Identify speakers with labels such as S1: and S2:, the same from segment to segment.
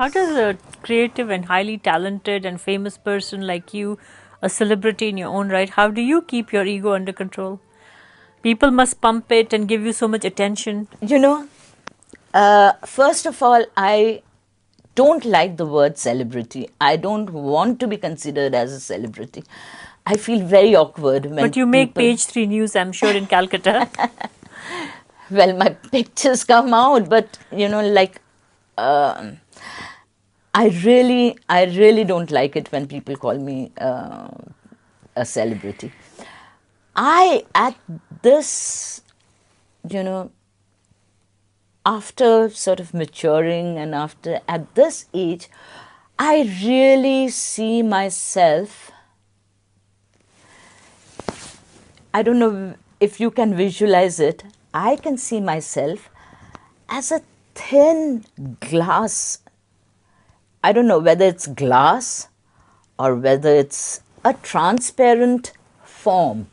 S1: does a creative and highly talented and famous person like you, a celebrity in your own right, how do you keep your ego under control? People must pump it and give you so much attention.
S2: First of all, I don't like the word celebrity. I don't want to be considered as a celebrity. I feel very awkward when
S1: But you make
S2: people,
S1: page 3 news, I'm sure, in Calcutta.
S2: well, my pictures come out, but I really don't like it when people call me a celebrity. At this, after sort of maturing and at this age, I really see myself. I don't know if you can visualize it. I can see myself as a thin glass. I don't know whether it's glass or whether it's a transparent form.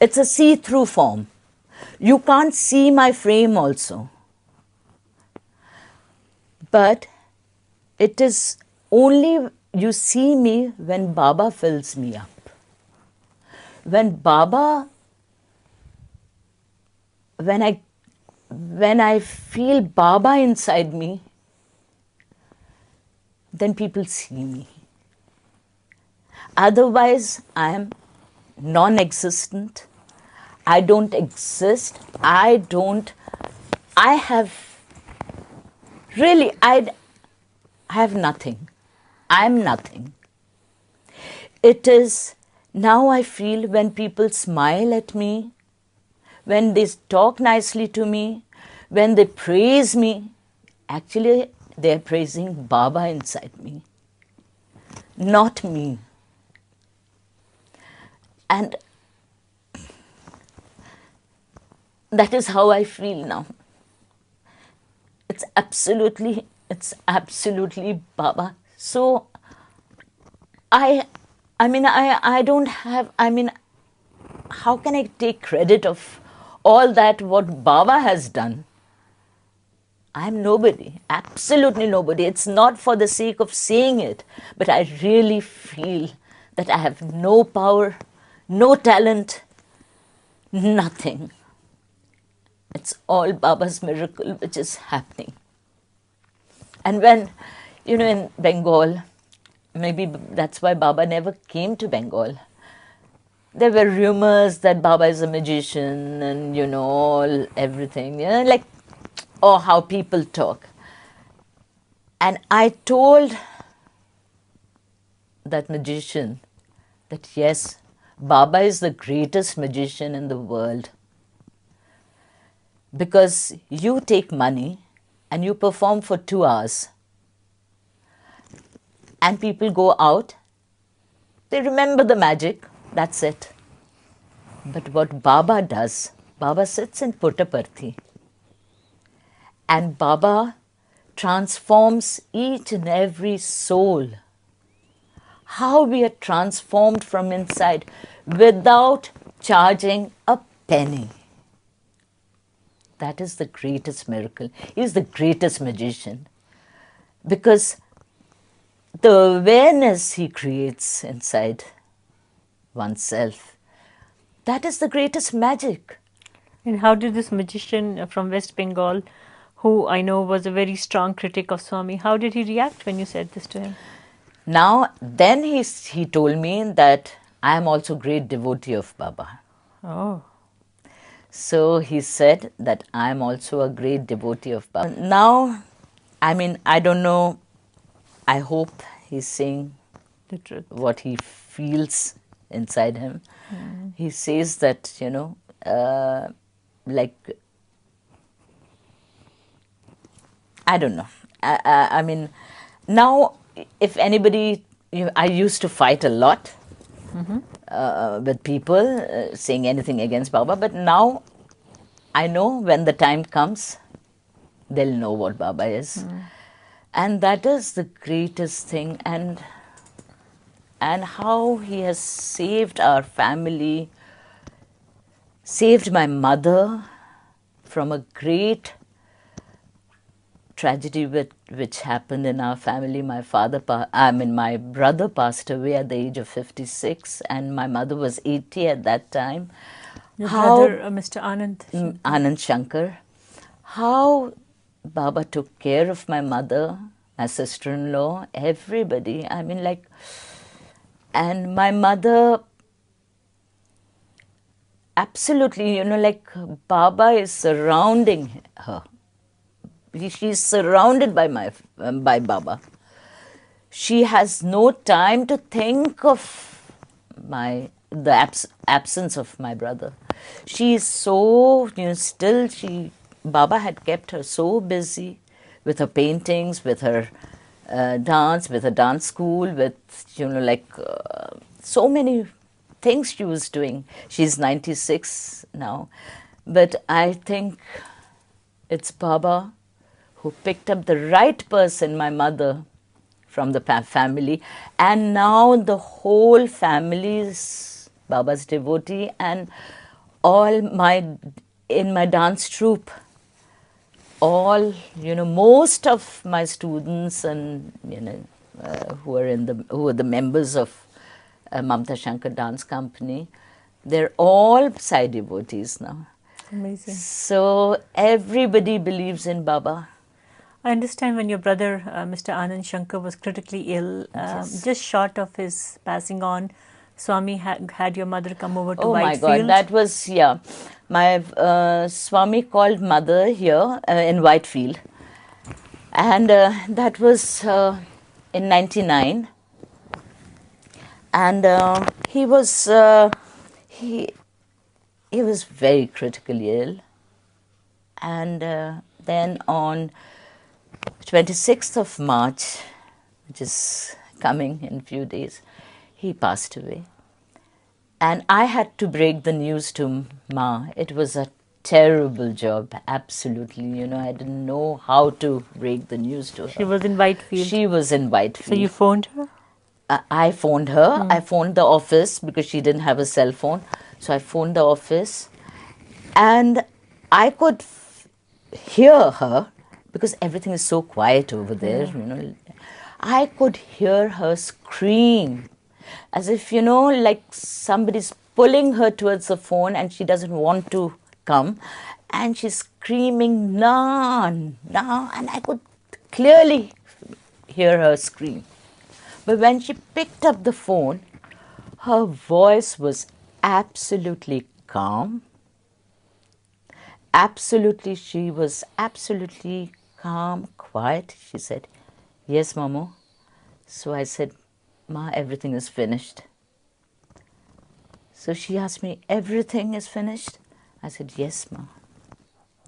S2: It's a see-through form. You can't see my frame also. But it is only you see me when Baba fills me up. When I feel Baba inside me, then people see me. Otherwise, I am non-existent. I don't exist. I have nothing. I'm nothing. It is now I feel when people smile at me, when they talk nicely to me, when they praise me, actually they're praising Baba inside me, not me. And that is how I feel now. It's absolutely Baba. So I don't have, how can I take credit of all that what Baba has done? I'm nobody, absolutely nobody. It's not for the sake of saying it, but I really feel that I have no power, no talent, nothing. It's all Baba's miracle which is happening. And when, in Bengal, maybe that's why Baba never came to Bengal. There were rumors that Baba is a magician and, everything, how people talk. And I told that magician that yes, Baba is the greatest magician in the world. Because you take money and you perform for 2 hours. And people go out, they remember the magic, that's it. But what Baba does, Baba sits in Puttaparthi. And Baba transforms each and every soul. How we are transformed from inside without charging a penny. That is the greatest miracle. He is the greatest magician. Because the awareness he creates inside oneself, that is the greatest magic.
S1: And how did this magician from West Bengal, who I know was a very strong critic of Swami, how did he react when you said this to him?
S2: Now, then he told me that I am also a great devotee of Baba.
S1: Oh.
S2: So he said that I am also a great devotee of Baba. Now, I don't know, I hope he's saying
S1: The truth.
S2: What he feels inside him. He says that, I don't know. Now, if anybody, I used to fight a lot with people saying anything against Baba, but now I know when the time comes, they'll know what Baba is. And that is the greatest thing. And how he has saved our family, saved my mother from a great tragedy which happened in our family. My brother passed away at the age of 56, and my mother was 80 at that time.
S1: Your brother, Mr. Anand Shankar.
S2: Anand Shankar. How Baba took care of my mother, my sister-in-law, everybody. I mean, like, and my mother, absolutely, like Baba is surrounding her. She's surrounded by Baba. She has no time to think of the absence of my brother. She is so, Baba had kept her so busy with her paintings, with her dance, with her dance school, with, so many things she was doing. She's 96 now. But I think it's Baba who picked up the right person, my mother, from the family. And now the whole family is Baba's devotee, and in my dance troupe, most of my students and, who are the members of Mamata Shankar dance company, they're all Sai devotees now.
S1: Amazing.
S2: So everybody believes in Baba.
S1: I understand when your brother, Mr. Anand Shankar, was critically ill, just short of his passing on, Swami had your mother come over to Whitefield.
S2: Oh my God, that was, my Swami called mother here in Whitefield. And that was in 99. And he was very critically ill. And then on 26th of March, which is coming in a few days, he passed away. And I had to break the news to Ma. It was a terrible job, absolutely. I didn't know how to break the news to her.
S1: She was in Whitefield.
S2: She was in Whitefield.
S1: So you phoned her?
S2: I phoned her. I phoned the office because she didn't have a cell phone. So I phoned the office. And I could hear her, because everything is so quiet over there, I could hear her scream as if, like somebody's pulling her towards the phone and she doesn't want to come. And she's screaming, "Na, na," and I could clearly hear her scream. But when she picked up the phone, her voice was absolutely calm. She was absolutely calm, quiet. She said, "Yes, Mamo." So I said, "Ma, everything is finished." So she asked me, "Everything is finished?" I said, "Yes, Ma.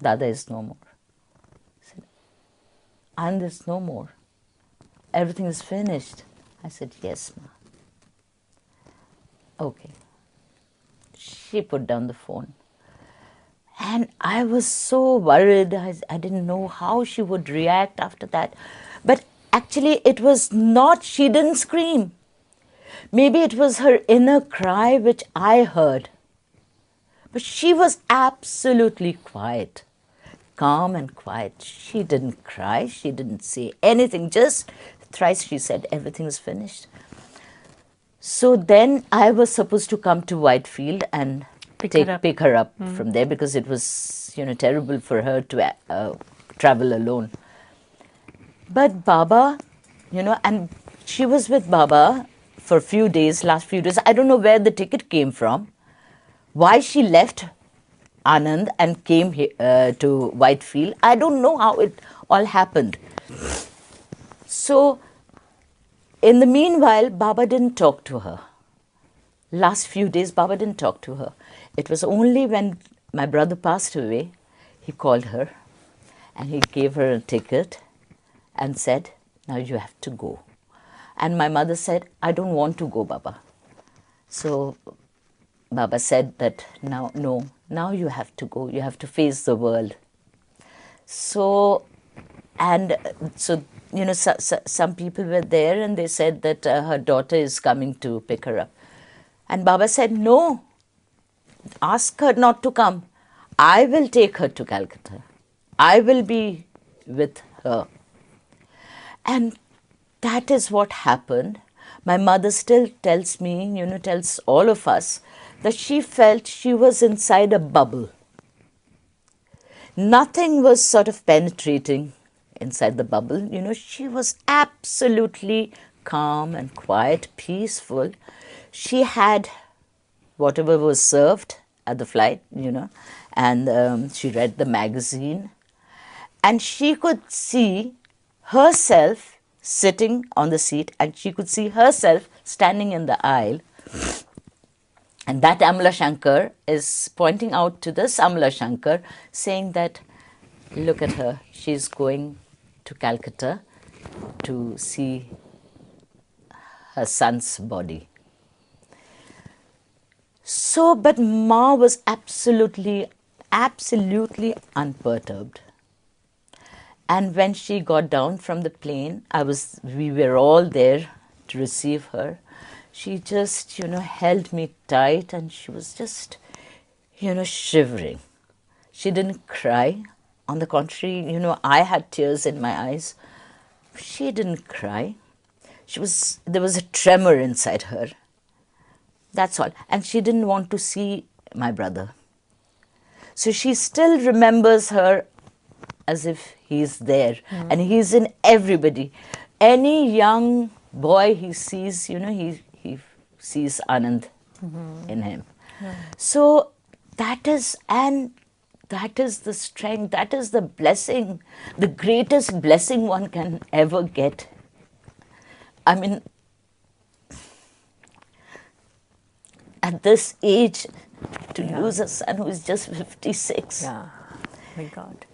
S2: Dada is no more." I said, "And there's no more. Everything is finished." I said, "Yes, Ma." Okay. She put down the phone. And I was so worried. I didn't know how she would react after that. But actually, it was not, she didn't scream. Maybe it was her inner cry which I heard. But she was absolutely quiet, calm and quiet. She didn't cry. She didn't say anything. Just thrice she said, "Everything is finished." So then I was supposed to come to Whitefield and pick her up from there, because it was, terrible for her to travel alone. But Baba, and she was with Baba for a few days, last few days. I don't know where the ticket came from, why she left Anand and came here, to Whitefield. I don't know how it all happened. So, in the meanwhile, Baba didn't talk to her. Last few days, Baba didn't talk to her. It was only when my brother passed away, he called her and he gave her a ticket and said, "Now you have to go." And my mother said, "I don't want to go, Baba." So Baba said that, now you have to go. You have to face the world. So, some people were there and they said that her daughter is coming to pick her up. And Baba said, "No, ask her not to come. I will take her to Calcutta. I will be with her. And that is what happened. My mother still tells me, tells all of us, that she felt she was inside a bubble. Nothing was sort of penetrating inside the bubble. She was absolutely calm and quiet, peaceful. She had whatever was served at the flight, and she read the magazine. And she could see herself sitting on the seat, and she could see herself standing in the aisle. And that Amla Shankar is pointing out to this Amla Shankar, saying that, look at her, she's going to Calcutta to see her son's body. So, but Ma was absolutely unperturbed. And when she got down from the plane, we were all there to receive her. She just, held me tight, and she was just, shivering. She didn't cry. On the contrary, I had tears in my eyes. She didn't cry. There was a tremor inside her. That's all. And she didn't want to see my brother. So she still remembers her as if he's there. And he's in everybody. Any young boy he sees, he sees Anand in him. So that is the strength, that is the blessing, the greatest blessing one can ever get. I mean, at this age, to lose a son who is just 56.
S1: Yeah, my God.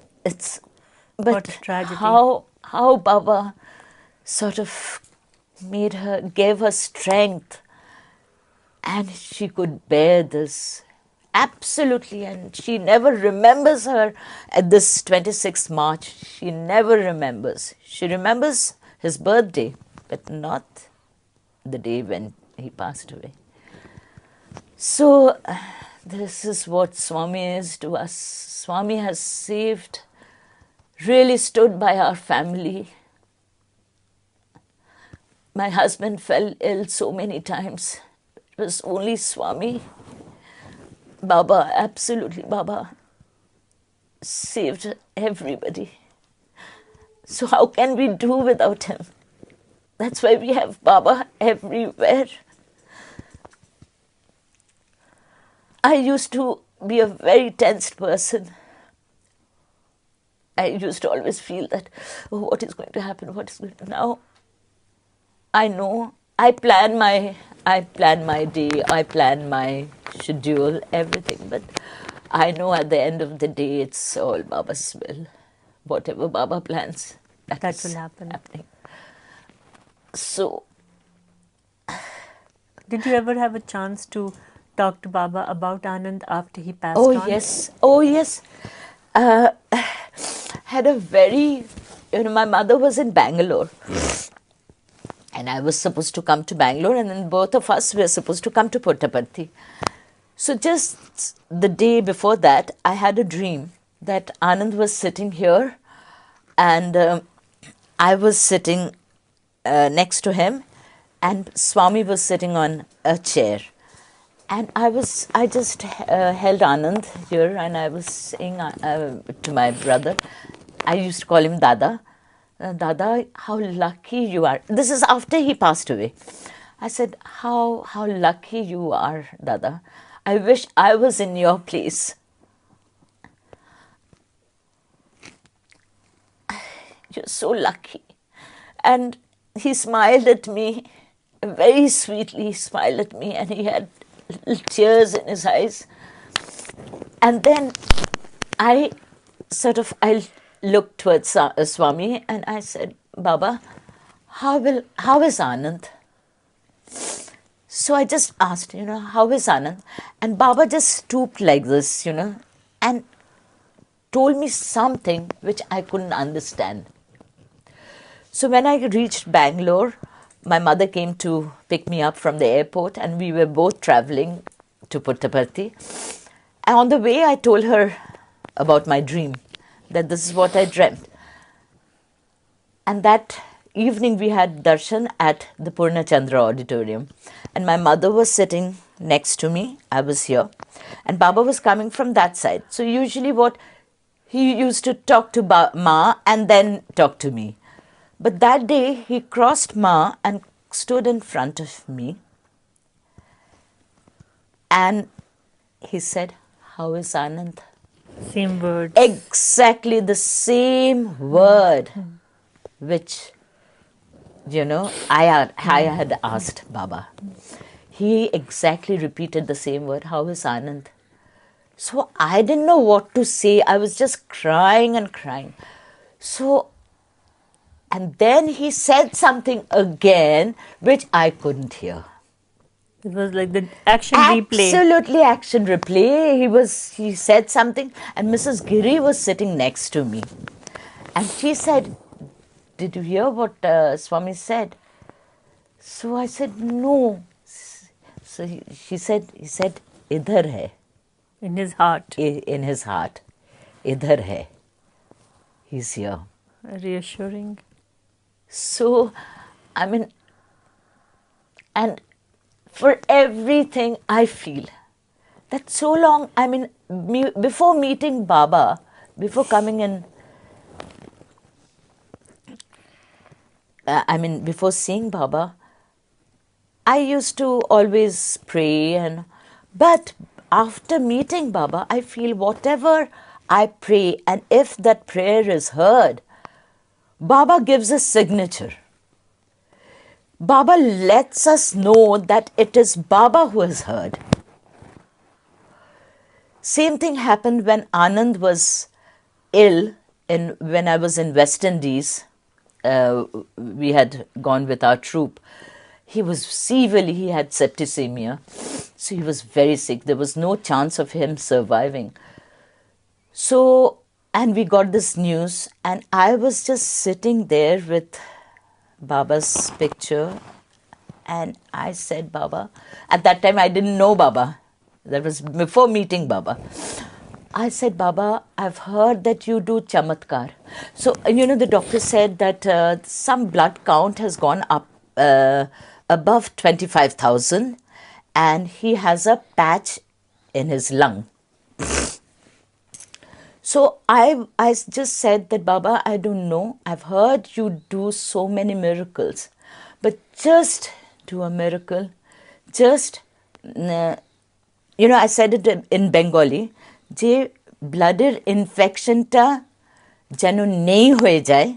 S2: But
S1: What a tragedy.
S2: How Baba sort of gave her strength, and she could bear this. Absolutely, and she never remembers her at this 26th March. She never remembers. She remembers his birthday, but not the day when he passed away. So, this is what Swami is to us. Swami has really stood by our family. My husband fell ill so many times. It was only Swami. Baba, absolutely, Baba saved everybody. So how can we do without him? That's why we have Baba everywhere. I used to be a very tensed person. I used to always feel that, what is going to happen? Now I know. I plan my day, I plan my schedule, everything. But I know at the end of the day, it's all Baba's will. Whatever Baba plans, that will happen. Happening. So,
S1: did you ever have a chance to talk to Baba about Anand after he passed on?
S2: Oh yes. Had a very, my mother was in Bangalore. And I was supposed to come to Bangalore, and then both of us were supposed to come to Puttaparthi. So just the day before that, I had a dream that Anand was sitting here, and I was sitting next to him, and Swami was sitting on a chair. And I just held Anand here, and I was saying to my brother, I used to call him Dada. Dada, how lucky you are. This is after he passed away. I said, how lucky you are, Dada. I wish I was in your place. You're so lucky. And he smiled at me, very sweetly smiled at me, and he had little tears in his eyes. And then I looked towards Swami, and I said, Baba, how is Anand? So I just asked, how is Anand? And Baba just stooped like this, and told me something which I couldn't understand. So when I reached Bangalore, my mother came to pick me up from the airport, and we were both traveling to Puttaparthi. And on the way, I told her about my dream, that this is what I dreamt. And that evening we had darshan at the Purna Chandra auditorium. And my mother was sitting next to me. I was here. And Baba was coming from that side. So usually what he used to talk to Ma and then talk to me. But that day he crossed Ma and stood in front of me. And he said, "How is Anand?"
S1: Same words.
S2: Exactly the same word which, I had asked Baba. He exactly repeated the same word, "How is Anand?" So I didn't know what to say. I was just crying and crying. So, and then he said something again which I couldn't hear.
S1: It was like the action replay.
S2: Absolutely action replay. He said something, and Mrs. Giri was sitting next to me. And she said, "Did you hear what Swami said?" So I said, "No." So he said, "Idhar hai."
S1: In his heart.
S2: In his heart. Idhar hai. He's here.
S1: Reassuring.
S2: So, and for everything I feel that so long, before meeting Baba, before coming in, before seeing Baba, I used to always pray, but after meeting Baba, I feel whatever I pray, and if that prayer is heard, Baba gives a signature. Baba lets us know that it is Baba who has heard. Same thing happened when Anand was ill when I was in West Indies. We had gone with our troupe. He was severely, he had septicemia. So he was very sick. There was no chance of him surviving. So, and we got this news, and I was just sitting there with Baba's picture, and I said, "Baba," at that time I didn't know Baba. That was before meeting Baba. I said, "Baba, I've heard that you do chamatkar." So, the doctor said that some blood count has gone up above 25,000, and he has a patch in his lung. So I just said that, "Baba, I don't know. I've heard you do so many miracles, but just do a miracle. Just, I said it in Bengali, যে ব্লাডের ইনফেকশনটা যেন নেই হয়ে যায়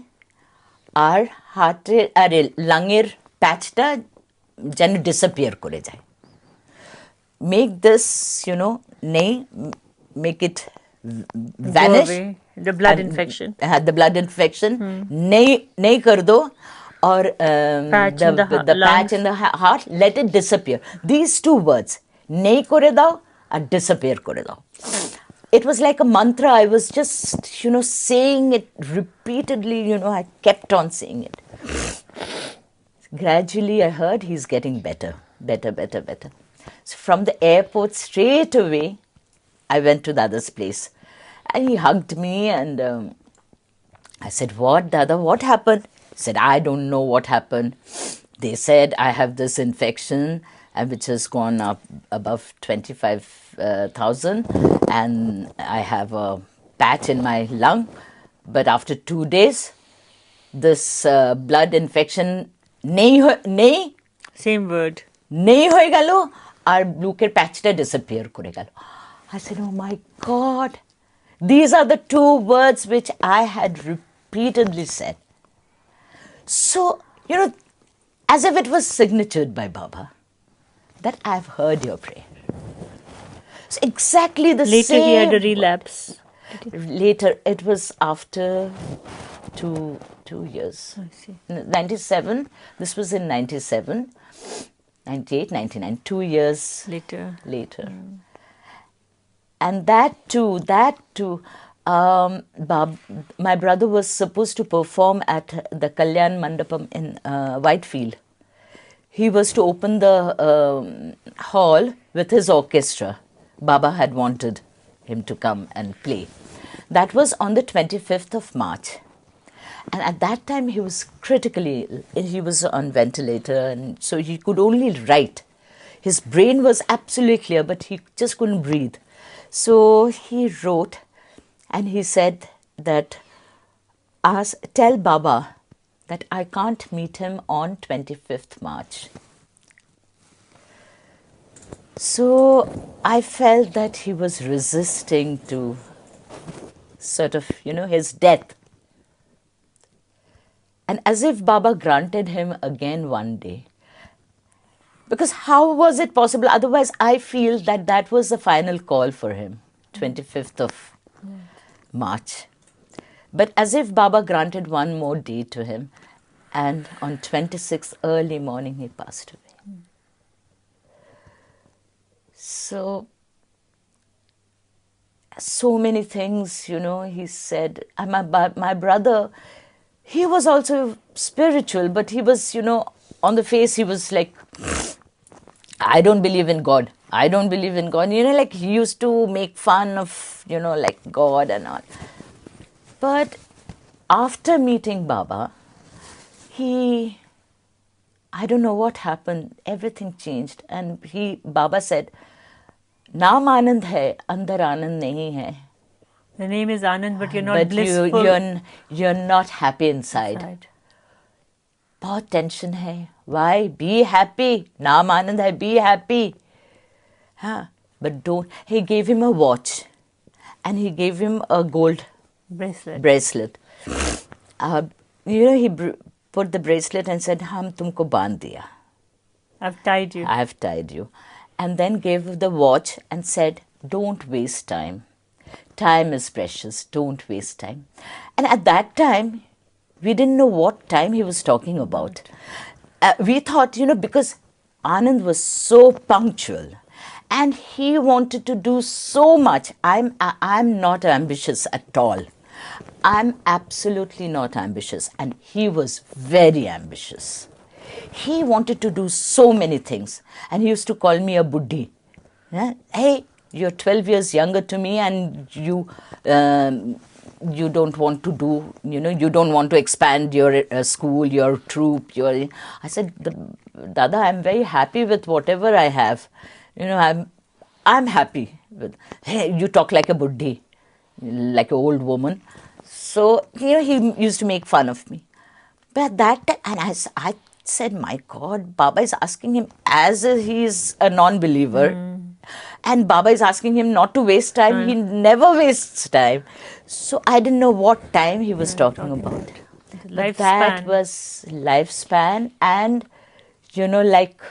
S2: আর হার্টের আরে লাংয়ের প্যাচটা যেন disappear করে যায়। Make this, নেই, make it vanish.
S1: Go away. The blood infection.
S2: The blood infection. नहीं कर दो और the patch in the heart, let it disappear. These two words, नहीं करे दाओ and disappear करे दाओ. It was like a mantra. I was just, saying it repeatedly. I kept on saying it. Gradually, I heard he's getting better. So from the airport, straight away, I went to Dada's place. And he hugged me, and I said, "What, Dada, what happened?" He said, "I don't know what happened. They said I have this infection, which has gone up above 25,000, and I have a patch in my lung. But after 2 days, this blood infection, নেই
S1: Same word.
S2: নেই হয়ে গেল আর বুকের প্যাচটা disappear করে গেল." I said, "Oh my God." These are the two words which I had repeatedly said. So, as if it was signatured by Baba, that I've heard your prayer. So exactly the
S1: Later
S2: same.
S1: he had a relapse.
S2: Later, it was after two years.
S1: I see.
S2: 97, this was in 97, 98, 99, 2 years later. And that too, my brother was supposed to perform at the Kalyan Mandapam in Whitefield. He was to open the hall with his orchestra. Baba had wanted him to come and play. That was on the 25th of March. And at that time, he was critically ill. He was on ventilator, and so he could only write. His brain was absolutely clear, but he just couldn't breathe. So he wrote, and he said that, tell Baba that I can't meet him on 25th March. So I felt that he was resisting to sort of, his death. And as if Baba granted him again one day. Because how was it possible? Otherwise, I feel that that was the final call for him, 25th of March. But as if Baba granted one more day to him, and on 26th early morning, he passed away. So many things, he said. And my brother, he was also spiritual, but he was, on the face, he was like, I don't believe in God. I don't believe in God. Like he used to make fun of, like God and all. But after meeting Baba, I don't know what happened. Everything changed. And Baba said, Naam Anand hai, andar Anand nahi hai.
S1: The name is Anand, but you're not blissful.
S2: You're not happy inside. बहुत tension है. Why? Be happy. Naam Anand hai, be happy. But don't. He gave him a watch, and he gave him a gold bracelet. He put the bracelet and said, "Hum tumko band diya.
S1: I've tied you.
S2: I've tied you," and then gave the watch and said, "Don't waste time. Time is precious. Don't waste time." And at that time, we didn't know what time he was talking about. We thought, because Anand was so punctual and he wanted to do so much. I'm not ambitious at all. I'm absolutely not ambitious. And he was very ambitious. He wanted to do so many things. And he used to call me a buddhi. Hey, you're 12 years younger to me, and you don't want to do, you don't want to expand your school, your troupe. I said, Dada, I'm very happy with whatever I have. I'm happy with. Hey, you talk like a buddhi, like an old woman. So he used to make fun of me. But that time, and I said, my God, Baba is asking him as if he's a non-believer. And Baba is asking him not to waste time. He never wastes time. So I didn't know what time he was talking about. But that was lifespan, and, like,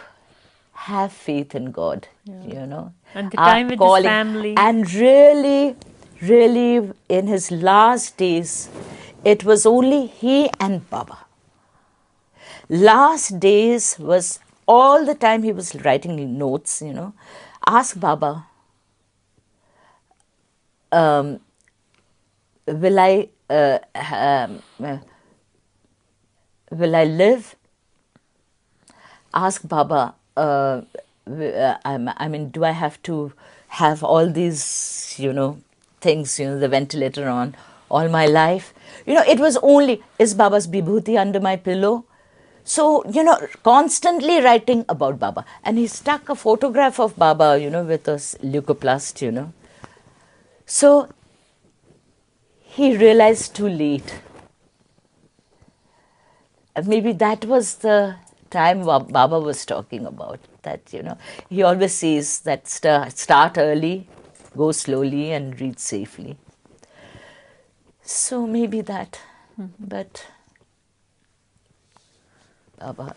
S2: have faith in God,
S1: And the time with his family.
S2: And really, really, in his last days, it was only he and Baba. Last days was all the time he was writing notes, Ask Baba, will I live? Ask Baba, do I have to have all these, things, the ventilator on all my life? It was only, is Baba's vibhuti under my pillow? So, constantly writing about Baba. And he stuck a photograph of Baba, with a leucoplast, So, he realized too late. Maybe that was the time Baba was talking about. That, he always says that start early, go slowly, and reach safely. So, maybe that. But Baba.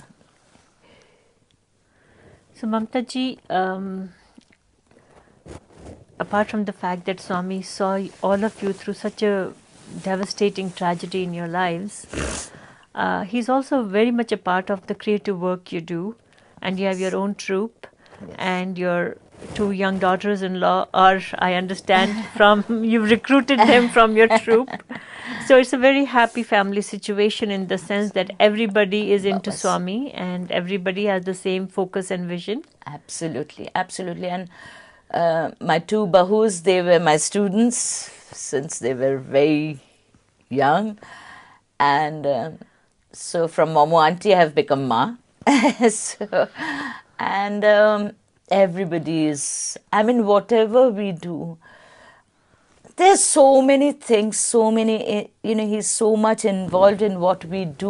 S1: So, Mamata ji, apart from the fact that Swami saw all of you through such a devastating tragedy in your lives, he's also very much a part of the creative work you do, and you have your own troupe, and your two young daughters-in-law are, I understand, you've recruited them from your troupe. So it's a very happy family situation in the sense that everybody is into Swami and everybody has the same focus and vision.
S2: Absolutely, absolutely. And my two bahus, they were my students since they were very young. And so from Momo Auntie, I have become Ma. So, and everybody is, I mean, whatever we do, there's so many things, so many, he's so much involved in what we do.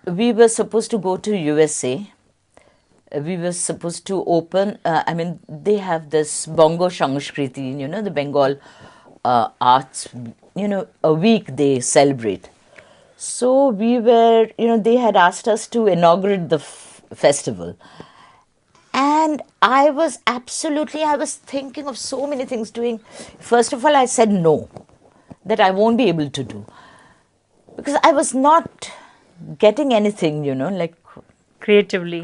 S2: We were supposed to go to USA. We were supposed to open, they have this Bongo Sangskriti, the Bengal arts, a week they celebrate. So we were, they had asked us to inaugurate the festival. And I was thinking of so many things doing. First of all, I said no, that I won't be able to do. Because I was not getting anything, like
S1: creatively.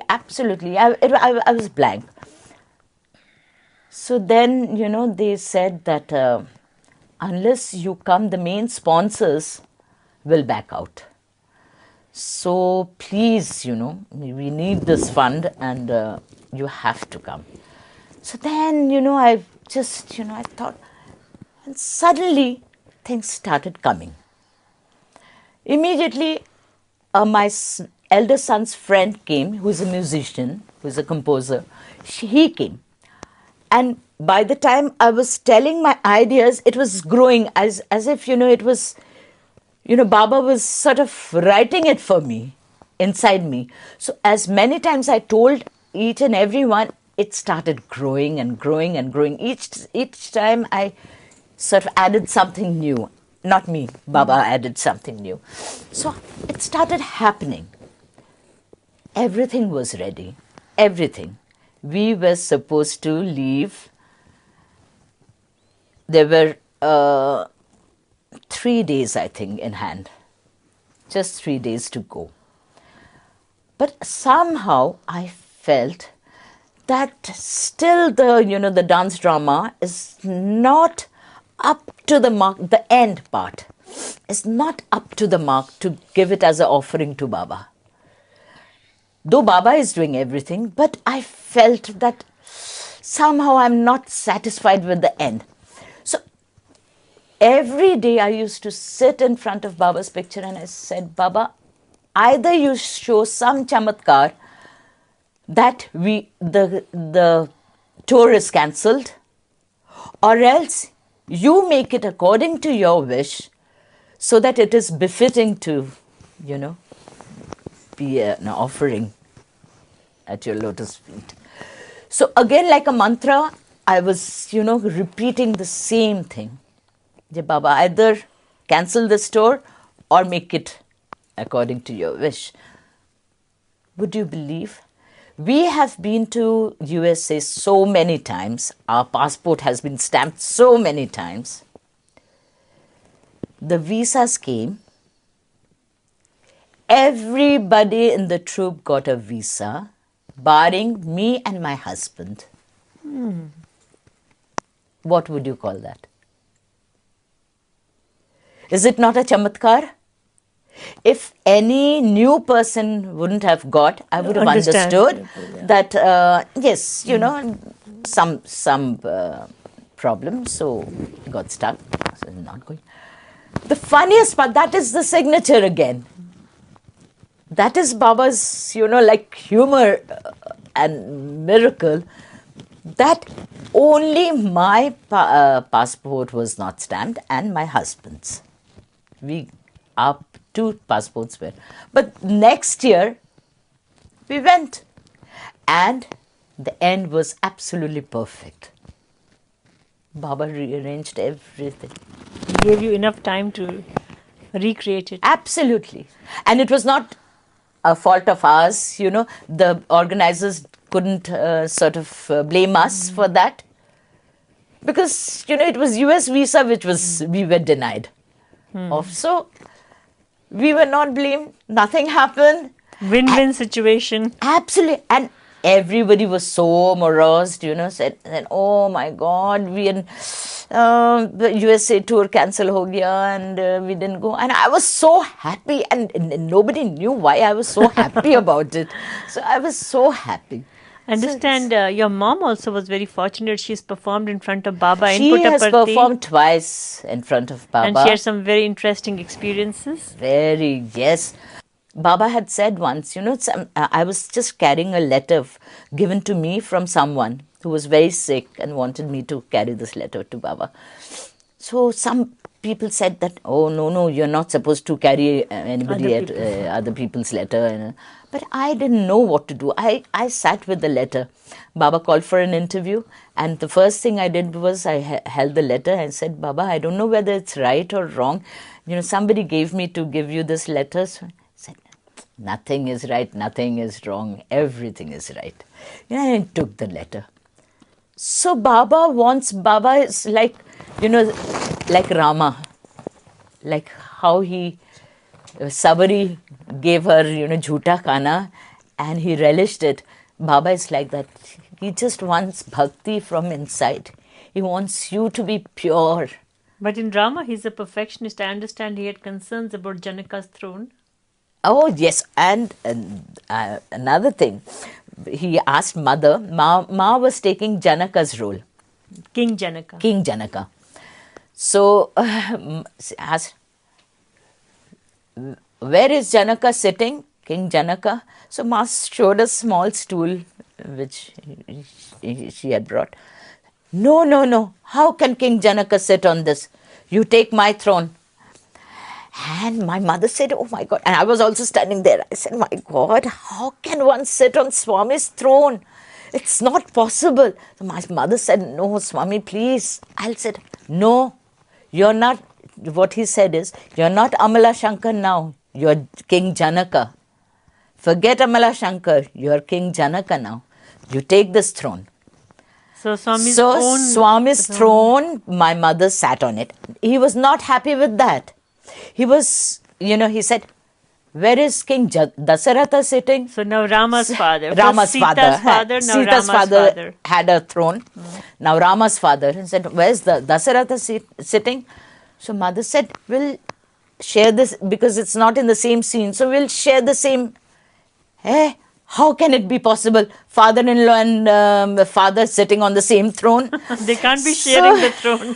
S2: Absolutely. I was blank. So then, they said that unless you come, the main sponsors will back out. So please, we need this fund and you have to come. So then, I just, I thought, and suddenly things started coming. Immediately, my elder son's friend came, who's a musician, who's a composer. He came. And by the time I was telling my ideas, it was growing as if, it was, Baba was sort of writing it for me, inside me. So as many times I told each and every one, it started growing and growing and growing. Each time I sort of added something new. Not me, Baba added something new. So it started happening. Everything was ready. Everything. We were supposed to leave. There were 3 days, I think, in hand. Just 3 days to go. But somehow I felt that still the dance drama is not up to the mark. The end part is not up to the mark to give it as an offering to Baba. Though Baba is doing everything, but I felt that somehow I'm not satisfied with the end. So every day I used to sit in front of Baba's picture and I said, Baba, either you show some chamatkar that the tour is cancelled, or else you make it according to your wish so that it is befitting to, be an offering at your lotus feet. So again, like a mantra, I was, repeating the same thing. Baba, either cancel the tour or make it according to your wish. Would you believe? We have been to USA so many times. Our passport has been stamped so many times. The visas came. Everybody in the troupe got a visa, barring me and my husband. What would you call that? Is it not a chamatkar? If any new person wouldn't have got, I would have understood that, yes, some problem, so got stuck, so not going. The funniest part, that is the signature again. That is Baba's, like humor and miracle, that only my passport was not stamped and my husband's. Our 2 passports were. But next year, we went. And the end was absolutely perfect. Baba rearranged everything.
S1: He gave you enough time to recreate it.
S2: Absolutely. And it was not a fault of ours, the organizers couldn't blame us for that. Because, it was US visa which we were denied of. So, we were not blamed. Nothing happened.
S1: Win-win situation.
S2: Absolutely. And everybody was so morose, said, oh my God, the USA tour cancel ho gaya and we didn't go. And I was so happy and nobody knew why I was so happy about it. So I was so happy.
S1: I understand your mom also was very fortunate. She's performed in front of Baba in
S2: She has
S1: Puttaparthi
S2: performed twice in front of Baba.
S1: and shared some very interesting experiences.
S2: Very, yes. Baba had said once, I was just carrying a letter given to me from someone who was very sick and wanted me to carry this letter to Baba. So some people said that, oh, no, you're not supposed to carry other people's letter. But I didn't know what to do. I sat with the letter. Baba called for an interview, and the first thing I did was I held the letter and said, Baba, I don't know whether it's right or wrong. Somebody gave me to give you this letter. So I said, nothing is right, nothing is wrong, everything is right. And I took the letter. So Baba is like, like Rama, like how Sabari gave her, jhuta khana, and he relished it. Baba is like that. He just wants bhakti from inside. He wants you to be pure.
S1: But in Rama, he's a perfectionist. I understand he had concerns about Janaka's throne.
S2: Oh, yes. And another thing, he asked mother, Ma was taking Janaka's role.
S1: King Janaka.
S2: King Janaka. So, asked, where is Janaka sitting? King Janaka. So, Ma showed a small stool which she had brought. No. How can King Janaka sit on this? You take my throne. And my mother said, oh my God. And I was also standing there. I said, my God, how can one sit on Swami's throne? It's not possible. So my mother said, no, Swami, please. I said, no, you're not. What he said is, you're not Amla Shankar now. You're King Janaka. Forget Amla Shankar. You're King Janaka now. You take this throne.
S1: So Swami's
S2: throne, my mother sat on it. He was not happy with that. He was, he said, where is King Dasaratha sitting?
S1: So now Rama's father.
S2: Rama's
S1: Sita's
S2: father.
S1: Now
S2: Sita's
S1: Rama's
S2: father had a throne. Now Rama's father. He said, where's the Dasaratha sitting? So mother said, we'll share this because it's not in the same scene. So we'll share the same. How can it be possible? Father-in-law and father sitting on the same throne.
S1: They can't be sharing the throne.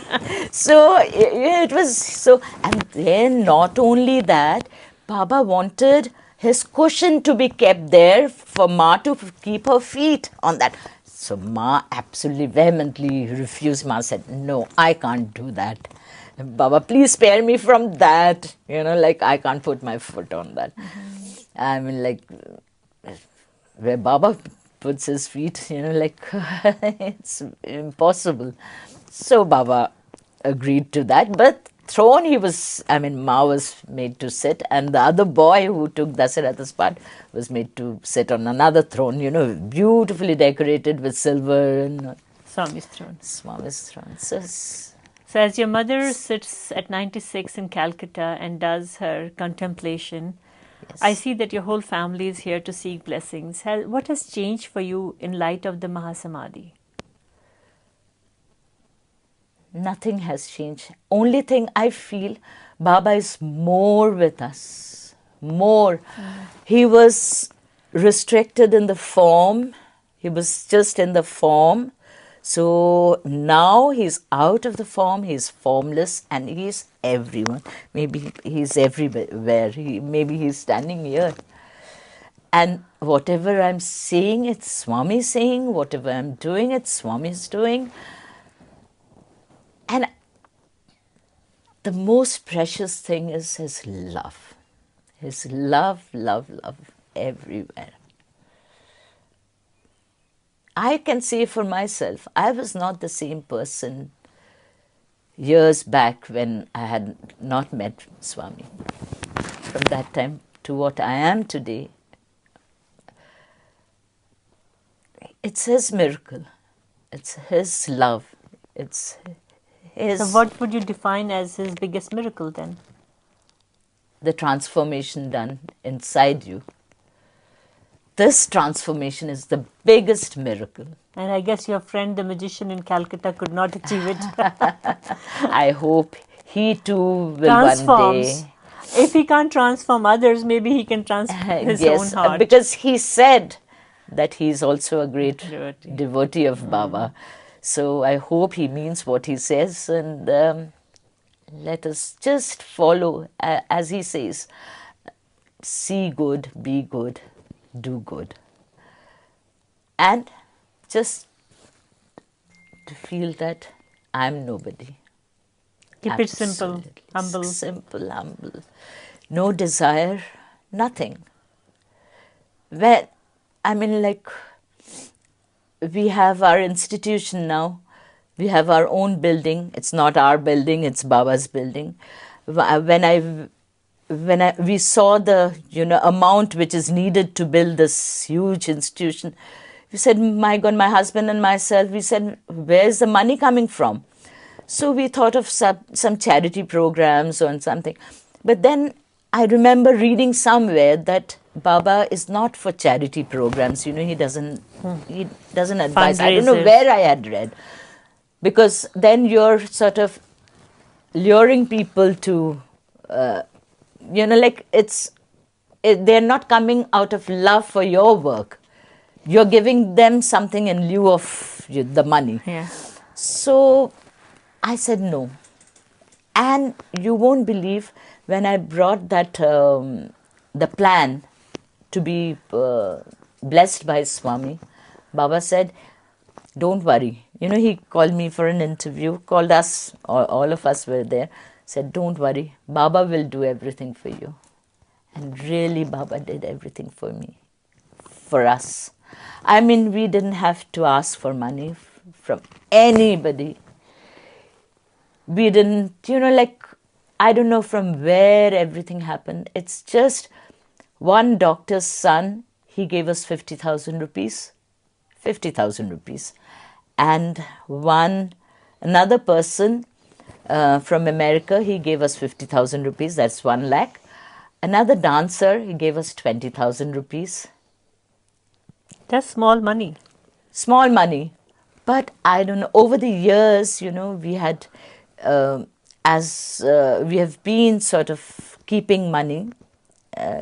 S2: So it was so. And then not only that, Baba wanted his cushion to be kept there for Ma to keep her feet on that. So Ma absolutely vehemently refused. Ma said, no, I can't do that. Baba, please spare me from that. I can't put my foot on that. I mean, where Baba puts his feet, it's impossible. So Baba agreed to that. But throne, Ma was made to sit, and the other boy who took Dasaratha's part was made to sit on another throne, beautifully decorated with silver and
S1: Swami's throne.
S2: Swami's throne.
S1: So as your mother sits at 96 in Calcutta and does her contemplation, yes. I see that your whole family is here to seek blessings. What has changed for you in light of the Mahasamadhi?
S2: Nothing has changed. Only thing I feel, Baba is more with us. More. He was restricted in the form. He was just in the form. So now he's out of the form, he's formless, and he's everyone. Maybe he's everywhere. Maybe he's standing here. And whatever I'm saying, it's Swami saying. Whatever I'm doing, it's Swami's doing. And the most precious thing is his love. His love everywhere. I can say for myself, I was not the same person years back when I had not met Swami. From that time to what I am today, it's his miracle. It's his love. It's his...
S1: So what would you define as his biggest miracle then?
S2: The transformation done inside you. This transformation is the biggest miracle.
S1: And I guess your friend, the magician in Calcutta, could not achieve it.
S2: I hope he too will one day.
S1: If he can't transform others, maybe he can transform his own heart.
S2: Because he said that he's also a great devotee of Baba. So I hope he means what he says, and let us just follow, as he says, see good, be good, do good. And just to feel that I'm nobody.
S1: Keep it simple,
S2: Absolutely.
S1: humble.
S2: Simple, humble. No desire, nothing. When, I mean, like, we have our institution now. We have our own building. It's not our building, it's Baba's building. We saw the amount which is needed to build this huge institution, we said, my God, my husband and myself, we said, where's the money coming from? So we thought of some charity programs or something. But then I remember reading somewhere that Baba is not for charity programs. He doesn't advise. I don't know
S1: Fundraisers.
S2: where I had read. Because then you're sort of luring people to, they're not coming out of love for your work. You're giving them something in lieu of the money.
S1: Yeah.
S2: So I said no. And you won't believe, when I brought that, the plan to be blessed by Swami, Baba said, don't worry. He called me for an interview, called us, all of us were there, said, don't worry, Baba will do everything for you. And really, Baba did everything for me, for us. I mean, we didn't have to ask for money from anybody. We didn't, I don't know from where everything happened. It's just one doctor's son, he gave us 50,000 rupees. 50,000 rupees. And another person from America, he gave us 50,000 rupees. That's 1 lakh. Another dancer, he gave us 20,000 rupees.
S1: That's small money.
S2: Small money. But I don't know, over the years, we had, we have been sort of keeping money.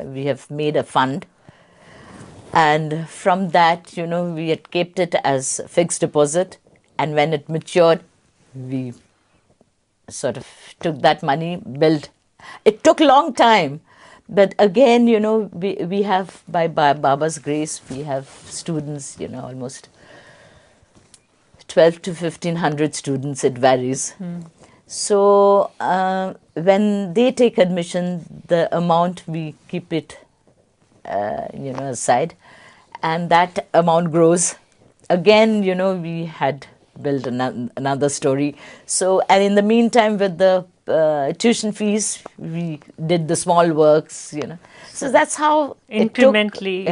S2: We have made a fund. And from that, we had kept it as fixed deposit. And when it matured, we sort of took that money, built. It took a long time. But again, we have, by Baba's grace, we have students, almost 12 to 1,500 students, it varies. So when they take admission, the amount we keep it, aside, and that amount grows. Again, we had built another story. So, and in the meantime, with the tuition fees, we did the small works, So that's how
S1: incrementally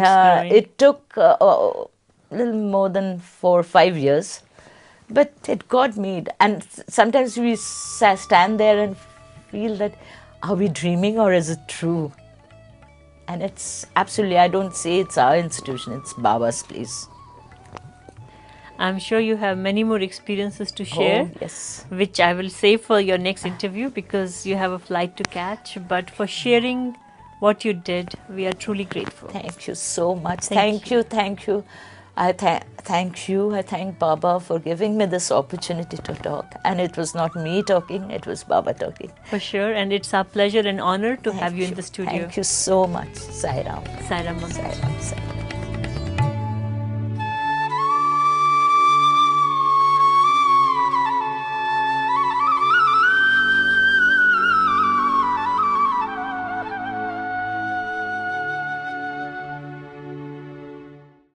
S2: it took a little more than 4 or 5 years. But it got made. And sometimes we stand there and feel that, are we dreaming or is it true? And it's absolutely, I don't say it's our institution, it's Baba's place.
S1: I'm sure you have many more experiences to share.
S2: Oh, yes.
S1: Which I will save for your next interview because you have a flight to catch. But for sharing what you did, we are truly grateful.
S2: Thank you so much. Thank you. I thank you. I thank Baba for giving me this opportunity to talk. And it was not me talking, it was Baba talking.
S1: For sure. And it's our pleasure and honor to have you in the studio.
S2: Thank you so much. Sai Ram.
S1: Sai Ram.
S2: Sai Ram. Sai Ram.